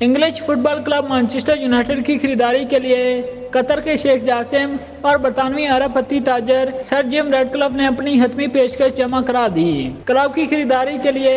English fit بال club Manchester United کی خریداری کے لیے قطر کے شیخ جاسم اور برطانوی عرب پتی تاجر سر جم ریڈکلف نے اپنی حتمی پیشکش جمع کرا دی۔ کلب کی خریداری کے لیے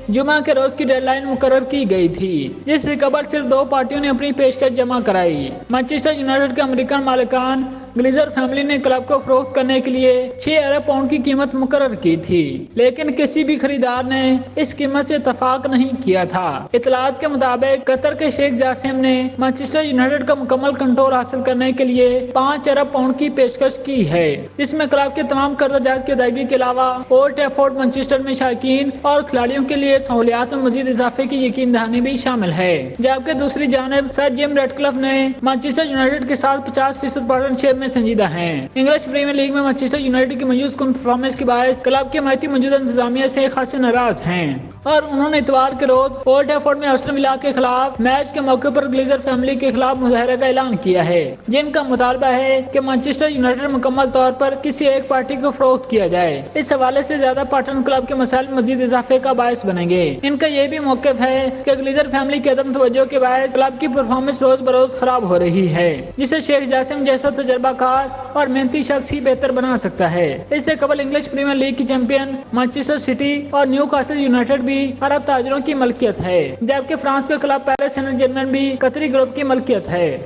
جمعہ کے روز کی ڈیڈ لائن مقرر کی گئی تھی، جس سے قبل صرف 2 پارٹیوں نے اپنی پیشکش جمع کرائی۔ مانچسٹر یونائٹڈ کے امریکن مالکان گلیزر فیملی نے کلب کو فروخت کرنے کے لیے 6 ارب پاؤنڈ کی قیمت مقرر کی تھی، لیکن کسی بھی خریدار نے اس قیمت سے اتفاق نہیں کیا تھا۔ اطلاعات کے مطابق قطر کے شیخ جاسم نے مانچسٹر یونائٹڈ کا مکمل کنٹرول حاصل کرنے کے لیے 5 ارب پاؤنڈ کی پیشکش کی ہے، جس میں کلب کے تمام قرضہ جات کی ادائیگی کے علاوہ اولڈ ٹریفورڈ مانچسٹر میں شائقین اور کھلاڑیوں کے لیے سہولیات میں مزید اضافے کی یقین دہانی بھی شامل ہے، جبکہ دوسری جانب سر جم ریڈکلف نے مانچسٹر یونائٹڈ کے ساتھ 50% پارٹنرشپ میں سنجیدہ ہیں۔ انگلش پریمیئر لیگ میں مانچسٹر یونائٹڈ کی مایوس کن پرفارمنس کے باعث کلب کے حمایتی موجودہ انتظامیہ سے خاصے ناراض ہیں، اور انہوں نے اتوار کے روز اولڈ ٹریفورڈ میں آسٹن ولا کے خلاف میچ کے موقع پر گلیزر فیملی کے خلاف مظاہرے کا اعلان کیا ہے، جن کا مطالبہ ہے کہ مانچسٹر یونائٹڈ مکمل طور پر کسی ایک پارٹی کو فروخت کیا جائے۔ اس حوالے سے زیادہ پارٹنر کلب کے مسائل میں مزید اضافے کا باعث بنیں گے۔ ان کا یہ بھی موقف ہے کہ گلیزر فیملی کی عدم توجہ کے باعث کلب کی پرفارمنس روز بروز خراب ہو رہی ہے، جسے شیخ جاسم جیسا تجربہ کار اور محنتی شخص ہی بہتر بنا سکتا ہے۔ اس سے قبل انگلش پریمیئر لیگ کی چیمپئن مانچسٹر سٹی اور نیو کاسل یونائٹڈ بھی عرب تاجروں کی ملکیت ہے، جبکہ فرانس کا کلب پیرس سین جرمن بھی قطری گروپ کی ملکیت ہے۔